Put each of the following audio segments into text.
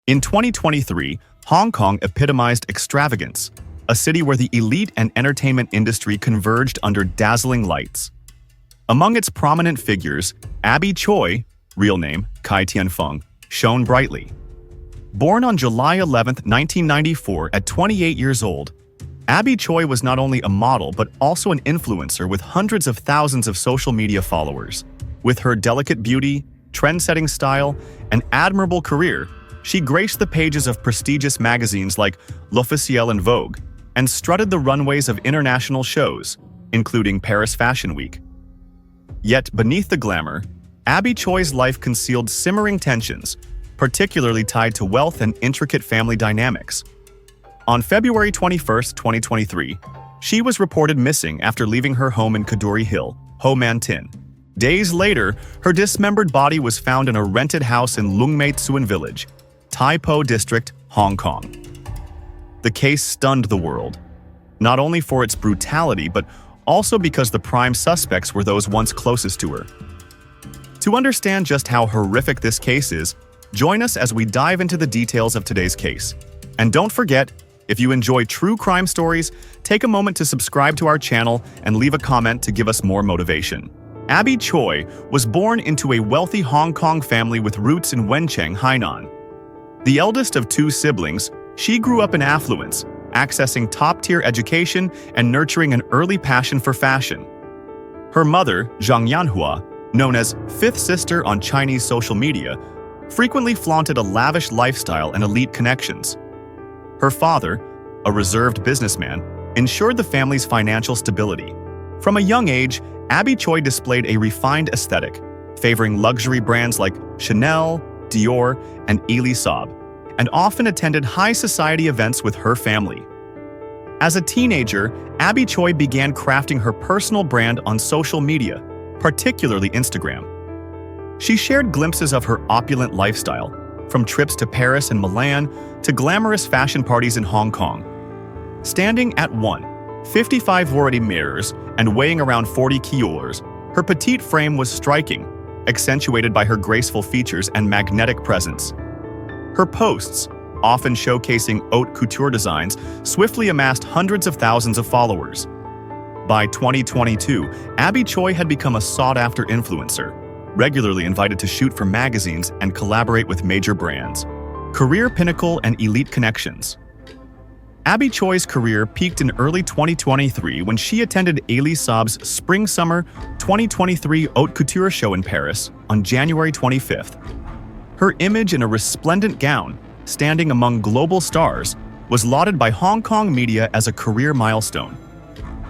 In 2023, Hong Kong epitomized extravagance, a city where the elite and entertainment industry converged under dazzling lights. Among its prominent figures, Abby Choi, real name Kai Tianfeng, shone brightly. Born on July 11, 1994, at 28 years old, Abby Choi was not only a model but also an influencer with hundreds of thousands of social media followers. With her delicate beauty, trend-setting style, and admirable career, she graced the pages of prestigious magazines like L'Officiel and Vogue, and strutted the runways of international shows, including Paris Fashion Week. Yet beneath the glamour, Abby Choi's life concealed simmering tensions, particularly tied to wealth and intricate family dynamics. On February 21, 2023, she was reported missing after leaving her home in Kadoorie Hill, Ho Man Tin. Days later, her dismembered body was found in a rented house in Lung Mei Tsuen Village, Tai Po District, Hong Kong. The case stunned the world, not only for its brutality but also because the prime suspects were those once closest to her. To understand just how horrific this case is, join us as we dive into the details of today's case. And don't forget, if you enjoy true crime stories, take a moment to subscribe to our channel and leave a comment to give us more motivation. Abby Choi was born into a wealthy Hong Kong family with roots in Wencheng, Hainan. The eldest of two siblings, she grew up in affluence, accessing top-tier education and nurturing an early passion for fashion. Her mother, Zhang Yanhua, known as Fifth Sister on Chinese social media, frequently flaunted a lavish lifestyle and elite connections. Her father, a reserved businessman, ensured the family's financial stability. From a young age, Abby Choi displayed a refined aesthetic, favoring luxury brands like Chanel, Dior, and Elie Saab, and often attended high-society events with her family. As a teenager, Abby Choi began crafting her personal brand on social media, particularly Instagram. She shared glimpses of her opulent lifestyle, from trips to Paris and Milan to glamorous fashion parties in Hong Kong. Standing at 1.55 already mirrors and weighing around 40 kilos, her petite frame was striking, accentuated by her graceful features and magnetic presence. Her posts, often showcasing haute couture designs, swiftly amassed hundreds of thousands of followers. By 2022, Abby Choi had become a sought-after influencer, regularly invited to shoot for magazines and collaborate with major brands. Career pinnacle and elite connections. Abby Choi's career peaked in early 2023 when she attended Elie Saab's Spring-Summer 2023 Haute Couture show in Paris on January 25th. Her image in a resplendent gown, standing among global stars, was lauded by Hong Kong media as a career milestone.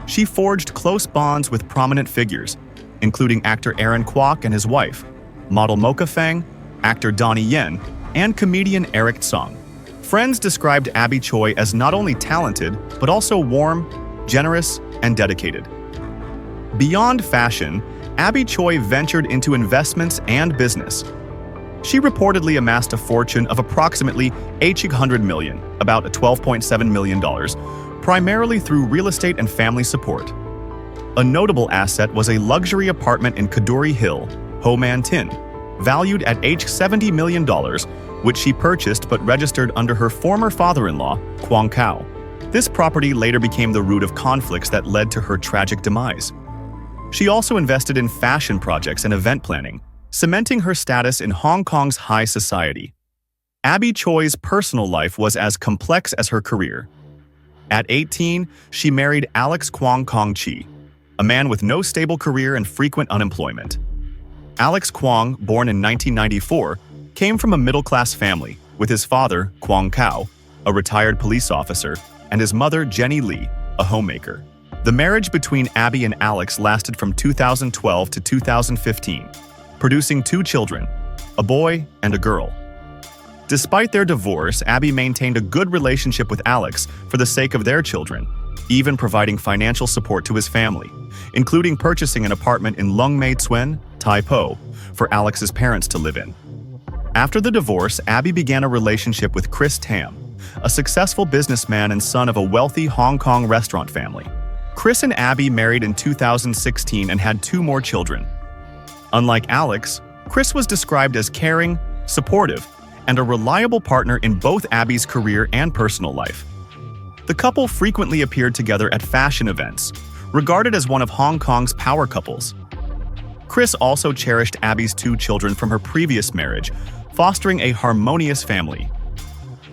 She forged close bonds with prominent figures, including actor Aaron Kwok and his wife, model Mocha Feng, actor Donnie Yen, and comedian Eric Tsang. Friends described Abby Choi as not only talented, but also warm, generous, and dedicated. Beyond fashion, Abby Choi ventured into investments and business. She reportedly amassed a fortune of approximately 800 million, about $12.7 million, primarily through real estate and family support. A notable asset was a luxury apartment in Kadoorie Hill, Ho Man Tin, valued at $70 million, which she purchased but registered under her former father-in-law, Kwong Kao. This property later became the root of conflicts that led to her tragic demise. She also invested in fashion projects and event planning, cementing her status in Hong Kong's high society. Abby Choi's personal life was as complex as her career. At 18, she married Alex Kwong Kong Chi, a man with no stable career and frequent unemployment. Alex Kwong, born in 1994, came from a middle-class family, with his father, Kwong Kao, a retired police officer, and his mother, Jenny Lee, a homemaker. The marriage between Abby and Alex lasted from 2012 to 2015, producing two children, a boy and a girl. Despite their divorce, Abby maintained a good relationship with Alex for the sake of their children, even providing financial support to his family, including purchasing an apartment in Lung Mei Tsuen, Tai Po, for Alex's parents to live in. After the divorce, Abby began a relationship with Chris Tam, a successful businessman and son of a wealthy Hong Kong restaurant family. Chris and Abby married in 2016 and had two more children. Unlike Alex, Chris was described as caring, supportive, and a reliable partner in both Abby's career and personal life. The couple frequently appeared together at fashion events, regarded as one of Hong Kong's power couples. Chris also cherished Abby's 2 children from her previous marriage, fostering a harmonious family.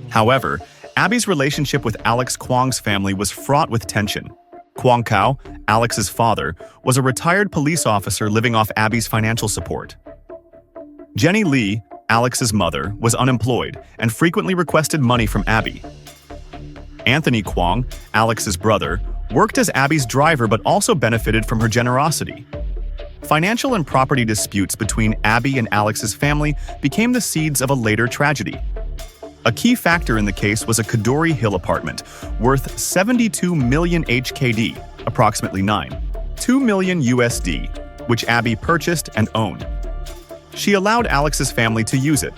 However, Abby's relationship with Alex Kwong's family was fraught with tension. Kwong Kao, Alex's father, was a retired police officer living off Abby's financial support. Jenny Lee, Alex's mother, was unemployed and frequently requested money from Abby. Anthony Kwong, Alex's brother, worked as Abby's driver but also benefited from her generosity. Financial and property disputes between Abby and Alex's family became the seeds of a later tragedy. A key factor in the case was a Kadoorie Hill apartment, worth 72 million HKD, approximately $2 million USD, which Abby purchased and owned. She allowed Alex's family to use it,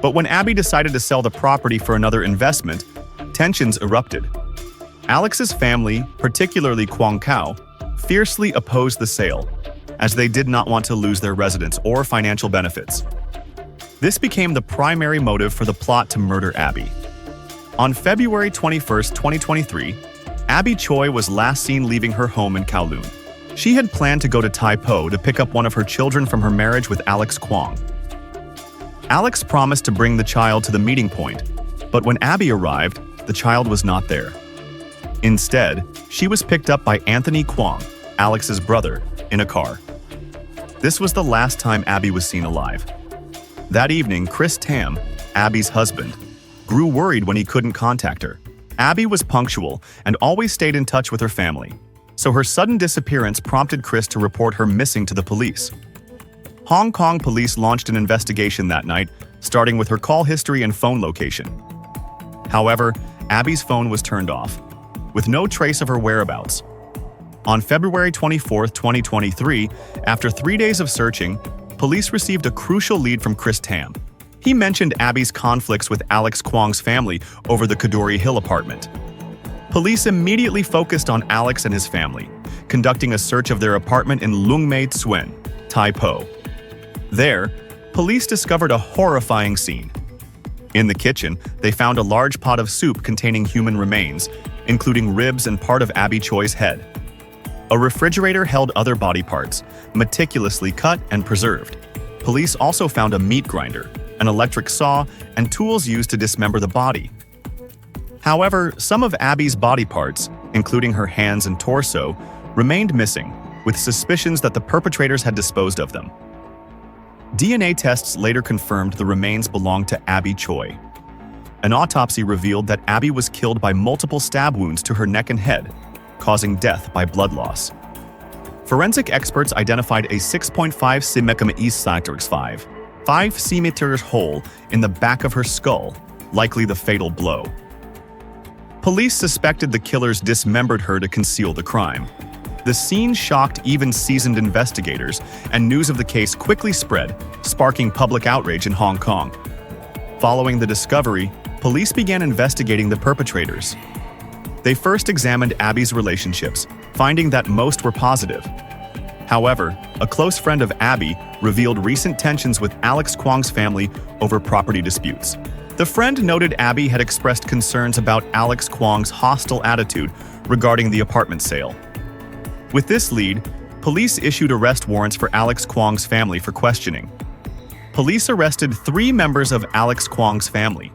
but when Abby decided to sell the property for another investment, tensions erupted. Alex's family, particularly Kwong Kao, fiercely opposed the sale, as they did not want to lose their residence or financial benefits. This became the primary motive for the plot to murder Abby. On February 21, 2023, Abby Choi was last seen leaving her home in Kowloon. She had planned to go to Tai Po to pick up one of her children from her marriage with Alex Kwong. Alex promised to bring the child to the meeting point, but when Abby arrived, the child was not there. Instead, she was picked up by Anthony Kwong, Alex's brother, in a car. This was the last time Abby was seen alive. That evening, Chris Tam, Abby's husband, grew worried when he couldn't contact her. Abby was punctual and always stayed in touch with her family, so her sudden disappearance prompted Chris to report her missing to the police. Hong Kong police launched an investigation that night, starting with her call history and phone location. However, Abby's phone was turned off, with no trace of her whereabouts. On February 24, 2023, after 3 days of searching, police received a crucial lead from Chris Tam. He mentioned Abby's conflicts with Alex Kwong's family over the Kadoorie Hill apartment. Police immediately focused on Alex and his family, conducting a search of their apartment in Lung Mei Tsuen, Tai Po. There, police discovered a horrifying scene. In the kitchen, they found a large pot of soup containing human remains, including ribs and part of Abby Choi's head. A refrigerator held other body parts, meticulously cut and preserved. Police also found a meat grinder, an electric saw, and tools used to dismember the body. However, some of Abby's body parts, including her hands and torso, remained missing, with suspicions that the perpetrators had disposed of them. DNA tests later confirmed the remains belonged to Abby Choi. An autopsy revealed that Abby was killed by multiple stab wounds to her neck and head, causing death by blood loss. Forensic experts identified a 6.5 cm 5 cm hole in the back of her skull, likely the fatal blow. Police suspected the killers dismembered her to conceal the crime. The scene shocked even seasoned investigators, and news of the case quickly spread, sparking public outrage in Hong Kong. Following the discovery, police began investigating the perpetrators. They first examined Abby's relationships, finding that most were positive. However, a close friend of Abby revealed recent tensions with Alex Kwong's family over property disputes. The friend noted Abby had expressed concerns about Alex Kwong's hostile attitude regarding the apartment sale. With this lead, police issued arrest warrants for Alex Kwong's family for questioning. Police arrested 3 members of Alex Kwong's family: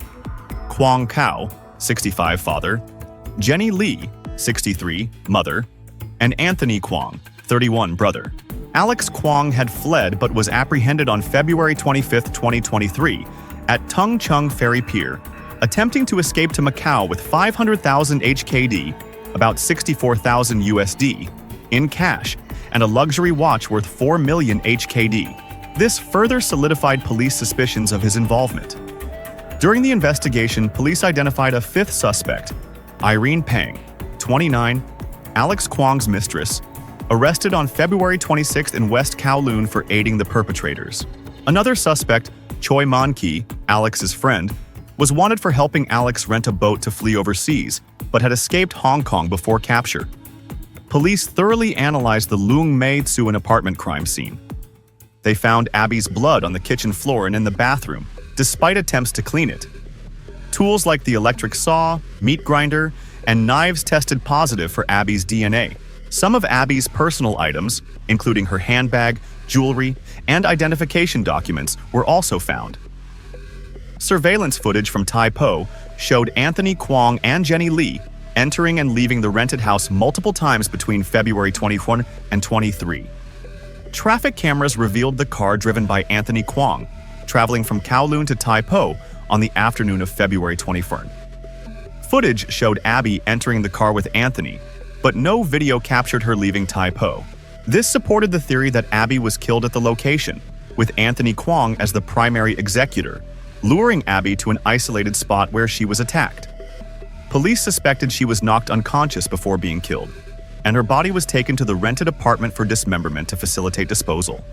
Kwong Kao, 65, father; Jenny Lee, 63, mother; and Anthony Kwong, 31, brother. Alex Kwong had fled but was apprehended on February 25, 2023, at Tung Chung Ferry Pier, attempting to escape to Macau with 500,000 HKD, about 64,000 USD, in cash, and a luxury watch worth 4 million HKD. This further solidified police suspicions of his involvement. During the investigation, police identified a 5th suspect, Irene Pang, 29, Alex Kwong's mistress, arrested on February 26 in West Kowloon for aiding the perpetrators. Another suspect, Choi Man-ki, Alex's friend, was wanted for helping Alex rent a boat to flee overseas, but had escaped Hong Kong before capture. Police thoroughly analyzed the Lung Mei Tsuen apartment crime scene. They found Abby's blood on the kitchen floor and in the bathroom, despite attempts to clean it. Tools like the electric saw, meat grinder, and knives tested positive for Abby's DNA. Some of Abby's personal items, including her handbag, jewelry, and identification documents, were also found. Surveillance footage from Tai Po showed Anthony Kwong and Jenny Lee entering and leaving the rented house multiple times between February 21 and 23. Traffic cameras revealed the car driven by Anthony Kwong, traveling from Kowloon to Tai Po on the afternoon of February 21. Footage showed Abby entering the car with Anthony, but no video captured her leaving Tai Po. This supported the theory that Abby was killed at the location, with Anthony Kwong as the primary executor, luring Abby to an isolated spot where she was attacked. Police suspected she was knocked unconscious before being killed, and her body was taken to the rented apartment for dismemberment to facilitate disposal.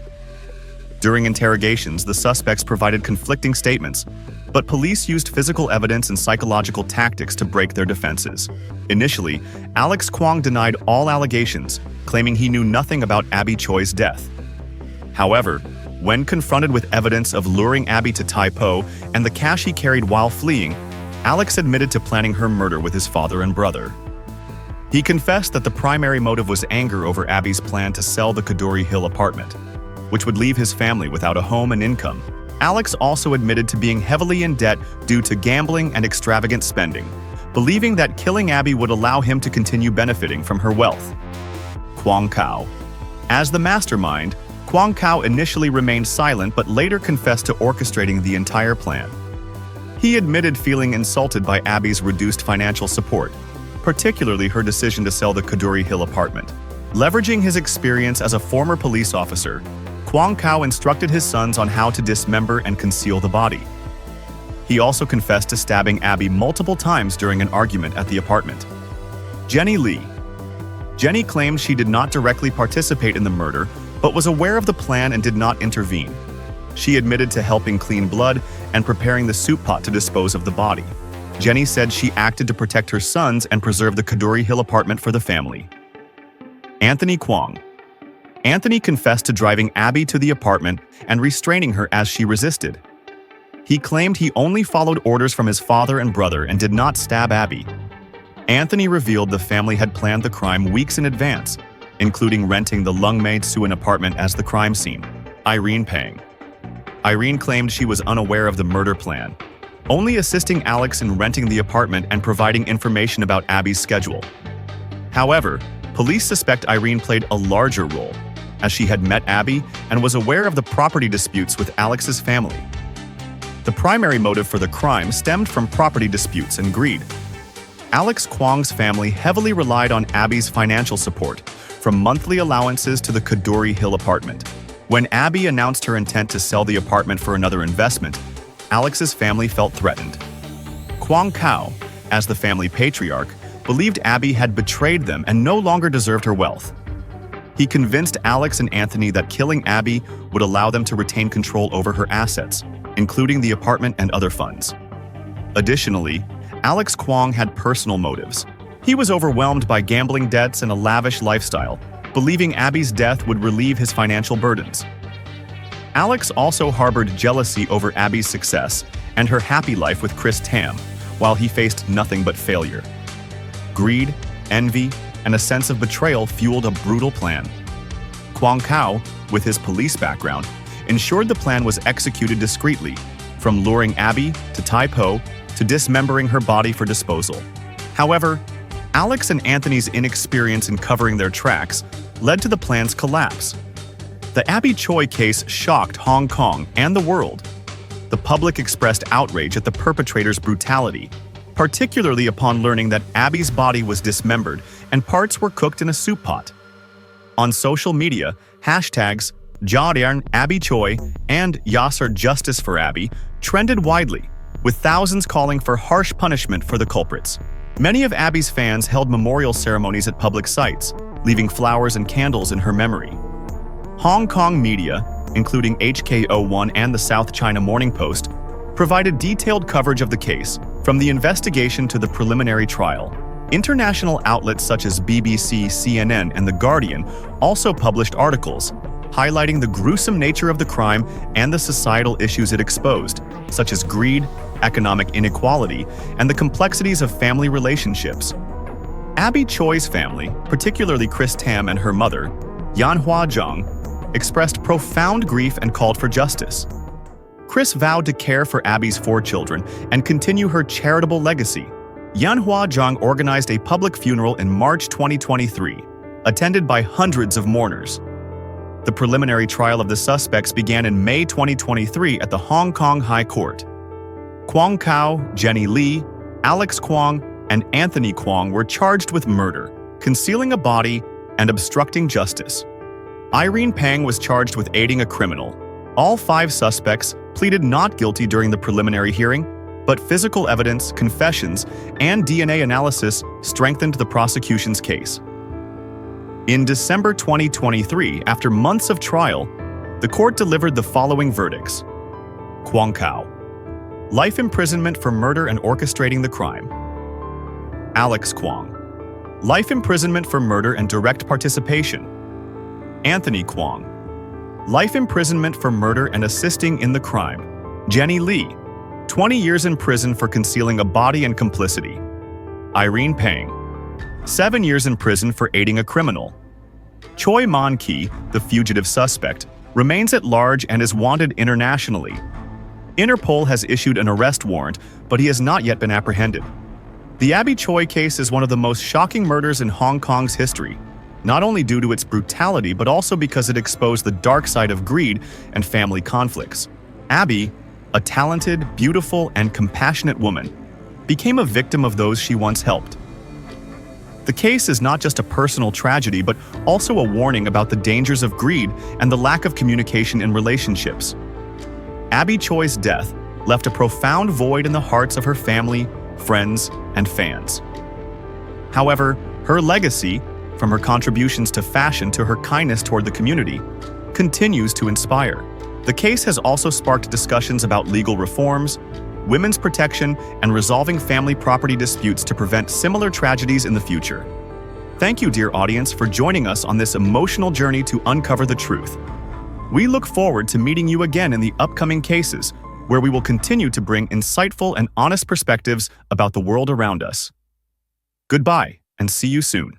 During interrogations, the suspects provided conflicting statements, but police used physical evidence and psychological tactics to break their defenses. Initially, Alex Kwong denied all allegations, claiming he knew nothing about Abby Choi's death. However, when confronted with evidence of luring Abby to Tai Po and the cash he carried while fleeing, Alex admitted to planning her murder with his father and brother. He confessed that the primary motive was anger over Abby's plan to sell the Kadoorie Hill apartment, which would leave his family without a home and income. Alex also admitted to being heavily in debt due to gambling and extravagant spending, believing that killing Abby would allow him to continue benefiting from her wealth. Kwong Kao. As the mastermind, Kwong Kao initially remained silent but later confessed to orchestrating the entire plan. He admitted feeling insulted by Abby's reduced financial support, particularly her decision to sell the Kadoorie Hill apartment. Leveraging his experience as a former police officer, Kwong Kao instructed his sons on how to dismember and conceal the body. He also confessed to stabbing Abby multiple times during an argument at the apartment. Jenny Lee. Jenny claimed she did not directly participate in the murder, but was aware of the plan and did not intervene. She admitted to helping clean blood and preparing the soup pot to dispose of the body. Jenny said she acted to protect her sons and preserve the Kadoorie Hill apartment for the family. Anthony Kwong. Anthony confessed to driving Abby to the apartment and restraining her as she resisted. He claimed he only followed orders from his father and brother and did not stab Abby. Anthony revealed the family had planned the crime weeks in advance, including renting the Lungmaid Suan apartment as the crime scene. Irene Pang. Irene claimed she was unaware of the murder plan, only assisting Alex in renting the apartment and providing information about Abby's schedule. However, police suspect Irene played a larger role, as she had met Abby and was aware of the property disputes with Alex's family. The primary motive for the crime stemmed from property disputes and greed. Alex Kwong's family heavily relied on Abby's financial support, from monthly allowances to the Kadoorie Hill apartment. When Abby announced her intent to sell the apartment for another investment, Alex's family felt threatened. Kwong Kao, as the family patriarch, believed Abby had betrayed them and no longer deserved her wealth. He convinced Alex and Anthony that killing Abby would allow them to retain control over her assets, including the apartment and other funds. Additionally, Alex Kwong had personal motives. He was overwhelmed by gambling debts and a lavish lifestyle, believing Abby's death would relieve his financial burdens. Alex also harbored jealousy over Abby's success and her happy life with Chris Tam, while he faced nothing but failure. Greed, envy, and a sense of betrayal fueled a brutal plan. Kwong Kao, with his police background, ensured the plan was executed discreetly, from luring Abby to Tai Po to dismembering her body for disposal. However, Alex and Anthony's inexperience in covering their tracks led to the plan's collapse. The Abby Choi case shocked Hong Kong and the world. The public expressed outrage at the perpetrator's brutality, particularly upon learning that Abby's body was dismembered and parts were cooked in a soup pot. On social media, hashtags Jadian Abby Choi and Yasser Justice for Abby trended widely, with thousands calling for harsh punishment for the culprits. Many of Abby's fans held memorial ceremonies at public sites, leaving flowers and candles in her memory. Hong Kong media, including HKO1 and the South China Morning Post, provided detailed coverage of the case, from the investigation to the preliminary trial. International outlets such as BBC, CNN, and The Guardian also published articles, highlighting the gruesome nature of the crime and the societal issues it exposed, such as greed, economic inequality, and the complexities of family relationships. Abby Choi's family, particularly Chris Tam and her mother, Yanhua Zhang, expressed profound grief and called for justice. Chris vowed to care for Abby's 4 children and continue her charitable legacy. Yanhua Zhang organized a public funeral in March 2023, attended by hundreds of mourners. The preliminary trial of the suspects began in May 2023 at the Hong Kong High Court. Kwong Kao, Jenny Lee, Alex Kwong, and Anthony Kwong were charged with murder, concealing a body, and obstructing justice. Irene Pang was charged with aiding a criminal. All 5 suspects pleaded not guilty during the preliminary hearing, but physical evidence, confessions, and DNA analysis strengthened the prosecution's case. In December 2023, after months of trial, the court delivered the following verdicts. Kwong Kao: life imprisonment for murder and orchestrating the crime. Alex Kwong: life imprisonment for murder and direct participation. Anthony Kwong: life imprisonment for murder and assisting in the crime. Jenny Lee: 20 years in prison for concealing a body and complicity. Irene Pang: 7 years in prison for aiding a criminal. Choi Man-ki, the fugitive suspect, remains at large and is wanted internationally. Interpol has issued an arrest warrant, but he has not yet been apprehended. The Abby Choi case is one of the most shocking murders in Hong Kong's history, not only due to its brutality but also because it exposed the dark side of greed and family conflicts. Abby, a talented, beautiful, and compassionate woman, became a victim of those she once helped. The case is not just a personal tragedy but also a warning about the dangers of greed and the lack of communication in relationships. Abby Choi's death left a profound void in the hearts of her family, friends, and fans. However, her legacy, from her contributions to fashion to her kindness toward the community, continues to inspire. The case has also sparked discussions about legal reforms, women's protection, and resolving family property disputes to prevent similar tragedies in the future. Thank you, dear audience, for joining us on this emotional journey to uncover the truth. We look forward to meeting you again in the upcoming cases, where we will continue to bring insightful and honest perspectives about the world around us. Goodbye, and see you soon.